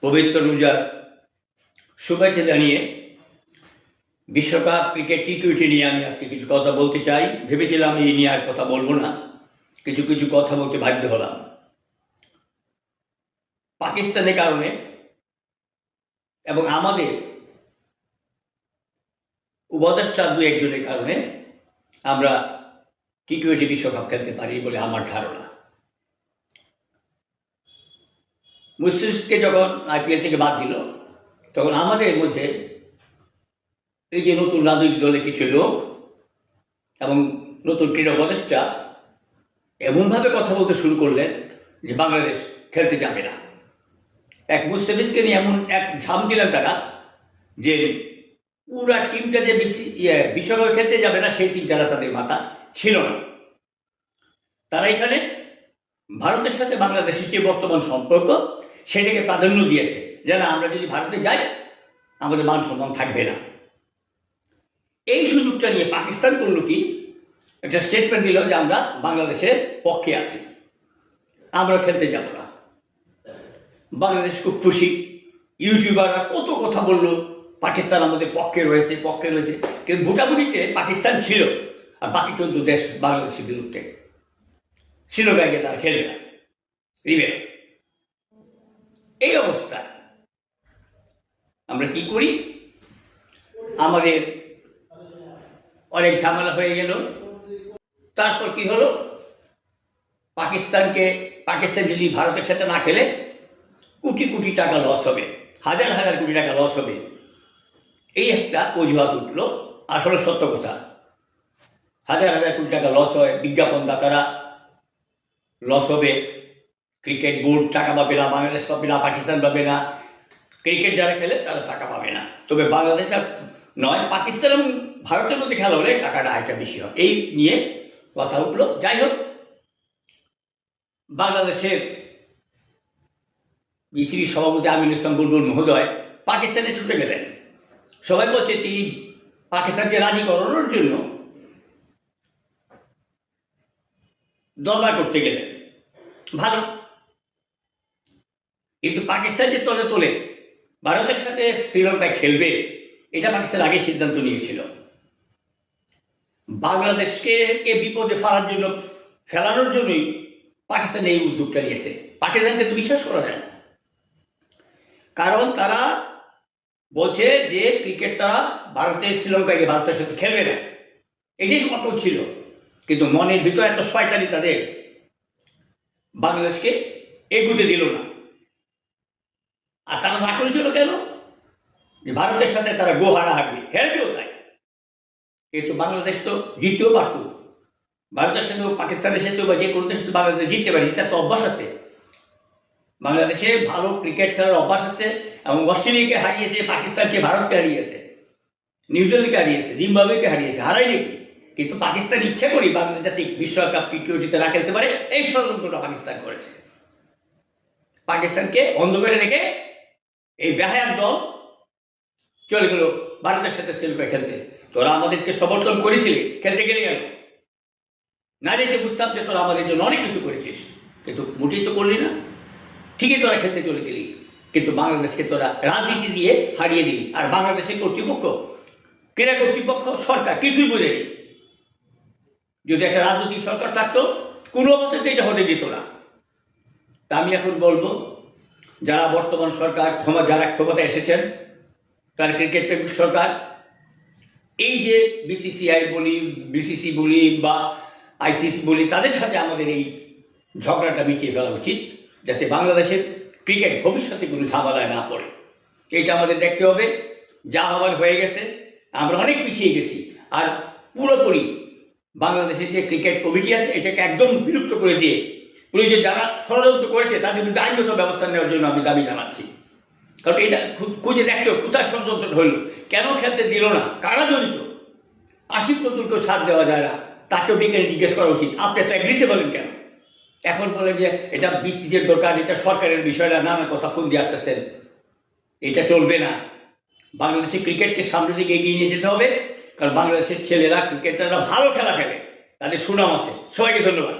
পবিত্র রোজার শুভেচ্ছা জানিয়ে বিশ্বকাপ ক্রিকেট টি-20 নিয়ে আমি আজকে কিছু কথা বলতে চাই। ভেবেছিলাম এই নিয়ে আর কথা বলবো না, কিছু কিছু কথা বলতে বাধ্য হলাম। পাকিস্তানের কারণে এবং আমাদের উপদেষ্টা দু একজনের কারণে আমরা টি-20 বিশ্বকাপ খেলতে পারি বলে আমার ধারণা। মুস্তাফিজকে যখন IPL থেকে বাদ দিল, তখন আমাদের মধ্যে এই যে নতুন রাজনৈতিক দলের কিছু লোক এবং নতুন ক্রীড়া উপদেষ্টা এমনভাবে কথা বলতে শুরু করলেন যে বাংলাদেশ খেলতে যাবে না। এক মুস্তাফিজকে নিয়ে এমন এক ঝাম দিলেন তারা যে পুরা টিমটা যে বিশ্বকাপে খেলতে যাবে না সেই চিন্তাটা তাদের মাথা ছিল না। তারা এখানে ভারতের সাথে বাংলাদেশের যে বর্তমান সম্পর্ক সেটাকে প্রাধান্য দিয়েছে, যে না, আমরা যদি ভারতে যাই আমাদের মান সম্মান থাকবে না। এই সুযোগটা নিয়ে পাকিস্তান করলো কি, একটা স্টেটমেন্ট দিল যে আমরা বাংলাদেশের পক্ষে আছি, আমরা খেলতে যাব না। বাংলাদেশ খুব খুশি, ইউটিউবাররা কত কথা বললো পাকিস্তান আমাদের পক্ষে রয়েছে পক্ষে রয়েছে, কিন্তু ভোটাভুটিতে পাকিস্তান ছিল আর বাকি 14 দেশ বাংলাদেশের বিরুদ্ধে। শ্রীলঙ্কাকে তারা খেলবে না, দিবে না। এই অবস্থায় আমরা কি করি, আমাদের অনেক ঝামেলা হয়ে গেল। তারপর কি হলো, পাকিস্তান যদি ভারতের সাথে না খেলে কোটি কোটি টাকা লস হবে, হাজার হাজার কোটি টাকা লস হবে, এই একটা অজুহাত উঠল। আসলে সত্য কথা, হাজার হাজার কোটি টাকা লস হয়, বিজ্ঞাপন দাতারা লস হবে, ক্রিকেট বোর্ড টাকা পাবে না, বাংলাদেশ পাবে না, পাকিস্তান পাবে না, ক্রিকেট যারা খেলে তারা টাকা পাবে না। তবে বাংলাদেশ আর নয়, পাকিস্তান এবং ভারতের মধ্যে খেলা হলে টাকাটা একটা বেশি হয়, এই নিয়ে কথা উঠলো। যাই হোক, বাংলাদেশের বিসিবি সভাপতি আমিনুল ইসলাম বুলবুল মহোদয় পাকিস্তানে ছুটে গেলেন। সবাই বলছে তিনি পাকিস্তানকে রাজি করানোর জন্য দরবার করতে গেলেন, ভালো। কিন্তু পাকিস্তান যে তোলে ভারতের সাথে শ্রীলঙ্কায় খেলবে, এটা পাকিস্তান আগে সিদ্ধান্ত নিয়েছিল। বাংলাদেশকে বিপদে ফেলানোর জন্যই পাকিস্তান এই উদ্যোগটা নিয়েছে। পাকিস্তানকে তো বিশ্বাস করা যায় না, কারণ তারা বলছে যে ক্রিকেট তারা শ্রীলঙ্কাকে ভারতের সাথে খেলবে না, এটাই অটল ছিল। কিন্তু মনের ভিতরে এত শয়তানি তাদের, বাংলাদেশকে এগুতে দিল না। আর তারা না করেছিল কেন, যে ভারতের সাথে তারা গোহারা হারবে, হেরেছেও তাই। কিন্তু বাংলাদেশ তো জিততেও পারত, ভারতের সাথেও পাকিস্তানের সাথেও বা যে কোনো দেশের সাথে বাংলাদেশ জিততে পারে, তার তো অভ্যাস আছে। বাংলাদেশে ভালো ক্রিকেট খেলার অভ্যাস আছে এবং অস্ট্রেলিয়াকে হারিয়েছে, পাকিস্তানকে ভারতকে হারিয়েছে, নিউজিল্যান্ডকে হারিয়েছে, জিম্বাবুয়েকে হারিয়েছে, হারাই নাকি। কিন্তু পাকিস্তান ইচ্ছা করি বাংলাদেশ যাতে বিশ্বকাপ টি-20 না খেলতে পারে, এই ষড়যন্ত্রটা পাকিস্তান করেছে। পাকিস্তানকে অন্ধকারে রেখে এই বেহায়ার দল চলে গেল ভারতের সাথে শ্রীলঙ্কা খেলতে। তোরা আমাদেরকে সমর্থন করেছিলি, খেলতে গেলে গেল না, যেতে বুঝতাম যে তোরা আমাদের জন্য অনেক কিছু করেছিস, কিন্তু মোটেই তো করলি না। ঠিকই তোরা খেলতে চলে গেলি, কিন্তু বাংলাদেশকে তোরা রাজনীতি দিয়ে হারিয়ে দিলি। আর বাংলাদেশের কর্তৃপক্ষ, ক্রীড়া কর্তৃপক্ষ, সরকার কিছুই বোঝেনি। যদি একটা রাজনৈতিক সরকার থাকতো, কোনো অবস্থাতে এটা হতে দিত না। তা আমি এখন বলবো, যারা বর্তমান সরকার যারা ক্ষমতায় এসেছেন, তার ক্রিকেট প্রেমিক সরকার, এই যে BCCI বলি, BCC বলি বা ICC বলি, তাদের সাথে আমাদের এই ঝগড়াটা মিটিয়ে ফেলা উচিত, যাতে বাংলাদেশের ক্রিকেট ভবিষ্যতে কোনো ঝামেলায় না পড়ে। এইটা আমাদের দেখতে হবে। যা হবার হয়ে গেছে, আমরা অনেক পিছিয়ে গেছি। আর পুরোপুরি বাংলাদেশের যে ক্রিকেট কমিটি আছে, এটাকে একদম বিলুপ্ত করে দিয়ে প্রয়োজন যারা ষড়যন্ত্র করেছে তাদের বিরুদ্ধে আইনগত ব্যবস্থা নেওয়ার জন্য আমি দাবি জানাচ্ছি। কারণ এটা খুঁজে দেখতে কোথায় ষড়যন্ত্র হইল, কেন খেলতে দিল না, কারা জড়িত। আসিফ নজরুলকেও ছাড় দেওয়া যায় না, তাকেও ডেকে জিজ্ঞেস করা উচিত, আপনি একটা এগ্রিসে বলেন কেন। এখন বলেন যে এটা BCCIর দরকার, এটা সরকারের বিষয়টা, নানা কথা ফোন দিয়ে আসতেছেন। এটা চলবে না। বাংলাদেশের ক্রিকেটকে সামনের দিকে এগিয়ে নিয়ে যেতে হবে, কারণ বাংলাদেশের ছেলেরা, ক্রিকেটাররা ভালো খেলা খেলে, তাদের সুনাম আছে। সবাইকে ধন্যবাদ।